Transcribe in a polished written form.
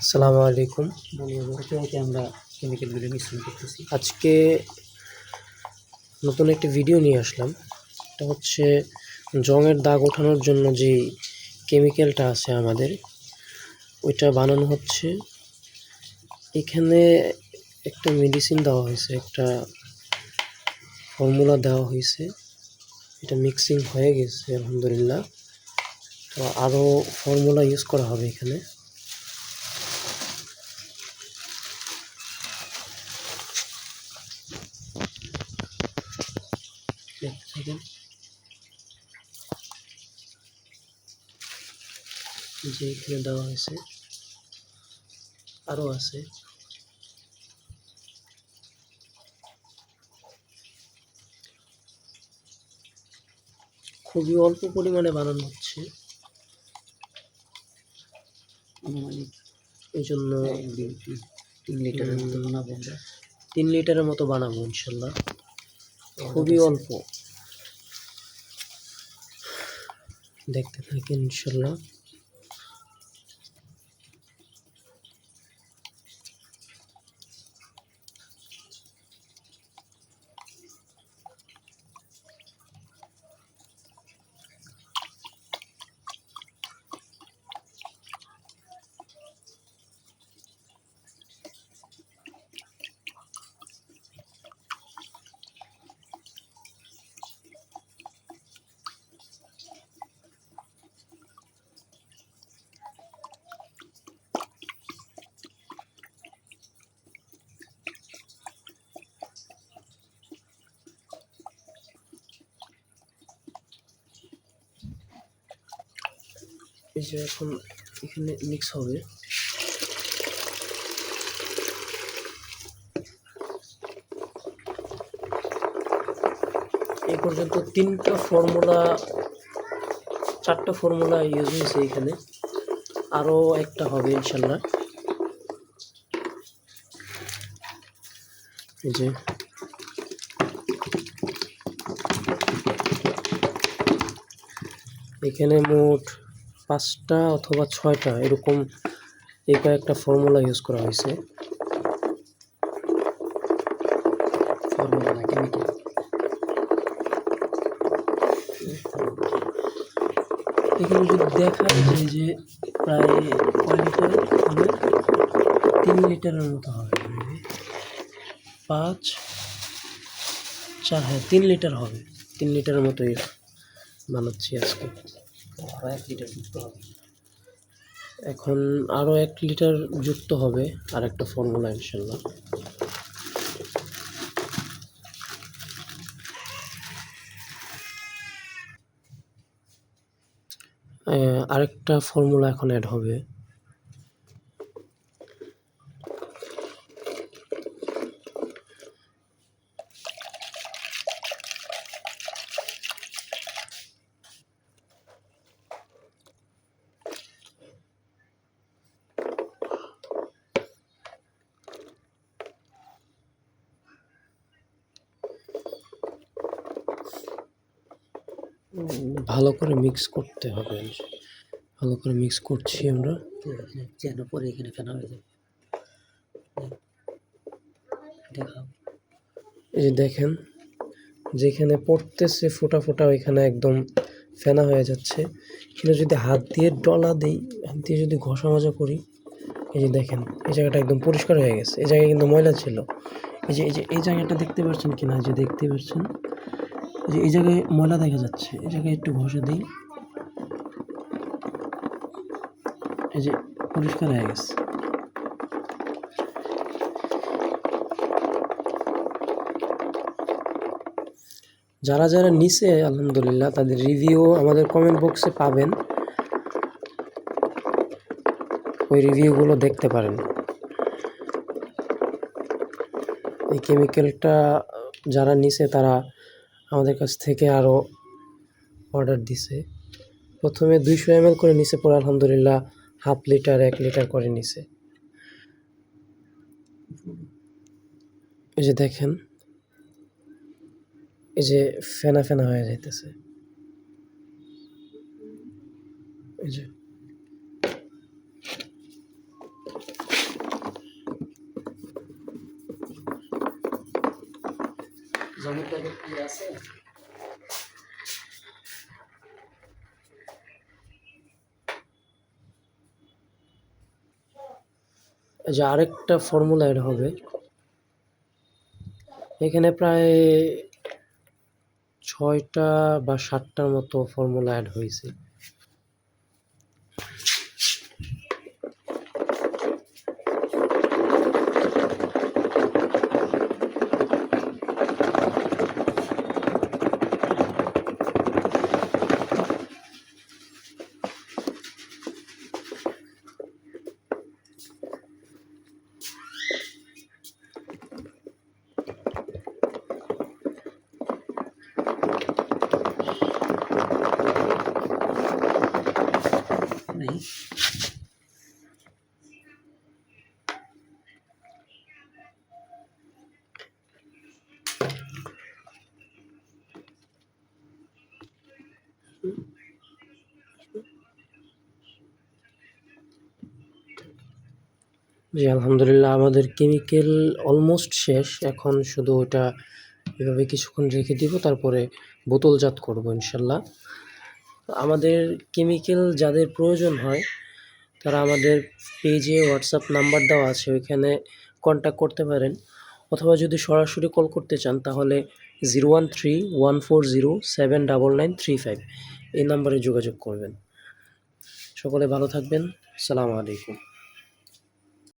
আসসালামু আলাইকুম। আমরা কেমিক্যালগুলো মিশ্রণ করতেছি। আজকে নতুন একটি ভিডিও নিয়ে আসলাম। এটা হচ্ছে জংয়ের দাগ ওঠানোর জন্য যে কেমিক্যালটা আছে আমাদের, ওইটা বানানো হচ্ছে। এখানে একটা মেডিসিন দেওয়া হয়েছে, একটা ফর্মুলা দেওয়া হয়েছে। এটা মিক্সিং হয়ে গেছে আলহামদুলিল্লাহ। তো আরও ফর্মুলা ইউজ করা হবে এখানে। দেখতে থাকেন। যে এখানে দেওয়া হয়েছে, আরও আছে। খুবই অল্প পরিমাণে বানানো হচ্ছে, এই জন্য 3 লিটারের মতো বানাবো আমরা। 3 লিটারের মতো বানাবো ইনশাল্লাহ। খুবই অল্প, দেখতে থাকেন ইনশাল্লাহ। এই যে এখন এখানে মিক্স হবে। এই পর্যন্ত 4টা ফর্মুলা ইউজ হয়েছে এখানে, আরও একটা হবে ইনশাল্লাহ। এই যে এখানে মোট 5টা অথবা 6টা এরকম এই কয়েকটা ফর্মুলা ইউজ করা হয়েছে। ফর্মুলা না, কেমিক্যাল। এখানে যদি দেখা যায় যে প্রায় কয় লিটার হবে, 3 লিটারের মতো হবে। 5 4, হ্যাঁ 3 লিটার হবে। 3 লিটারের মতোই বানাচ্ছি আজকে। আরও 1 লিটার যুক্ত হবে। এখন আরও 1 লিটার যুক্ত হবে আর একটা ফর্মুলা ইনশাল্লাহ। আরেকটা ফর্মুলা এখন অ্যাড হবে। ভালো করে মিক্স করতে হবে। ভালো করে মিক্স করছি আমরা, যেন পরে এখানে ফেনা হয়ে যাবে। দেখাও। এই যে দেখেন, যেখানে পড়তেছে ফোঁটা ফোঁটা ওইখানে একদম ফেনা হয়ে যাচ্ছে। কিন্তু যদি হাত দিয়ে ডলা দিই, হাত দিয়ে যদি ঘষা মাজা করি, এই যে দেখেন এই জায়গাটা একদম পরিষ্কার হয়ে গেছে। এই জায়গায় কিন্তু ময়লা ছিল। এই জায়গাটা দেখতে পাচ্ছেন কিনা, যে দেখতে পাচ্ছেন যে এই জায়গায় ময়লা দেখা যাচ্ছে। এই জায়গায় একটু ঘষা দিই, এই যে পরিষ্কার হয়ে গেছে। যারা যারা নিছে আলহামদুলিল্লাহ, তাদের রিভিউ আমাদের কমেন্ট বক্সে পাবেন, ওই রিভিউগুলো দেখতে পারেন। এই কেমিক্যালটা যারা নিছে তারা আমাদের কাছ থেকে আরও অর্ডার দিছে। প্রথমে 200 ml করে নিছে, পরে আলহামদুলিল্লাহ হাফ লিটার 1 লিটার করে নিছে। এই যে দেখেন, এই যে ফেনা ফেনা হয়ে যাইতেছে। এই যে জমির প্যাকেট কি আছে? এই যে আরেকটা ফর্মুলা অ্যাড হবে, এখানে প্রায় 6টা বা 7টার মতো ফর্মুলা অ্যাড হয়েছে। নেই। জি আলহামদুলিল্লাহ, আমাদের কেমিক্যাল অলমোস্ট শেষ। এখন শুধু ওটা এভাবে কিছুক্ষণ রেখে দিব, তারপরে বোতলজাত করব ইনশাল্লাহ। আমাদের কেমিক্যাল যাদের প্রয়োজন হয় তারা আমাদের পেজে হোয়াটসঅ্যাপ নাম্বার দেওয়া আছে, ওইখানে কন্ট্যাক্ট করতে পারেন, অথবা যদি সরাসরি কল করতে চান তাহলে 013-140-79935 এই নাম্বারে যোগাযোগ করবেন। সকলে ভালো থাকবেন। আসসালামু আলাইকুম।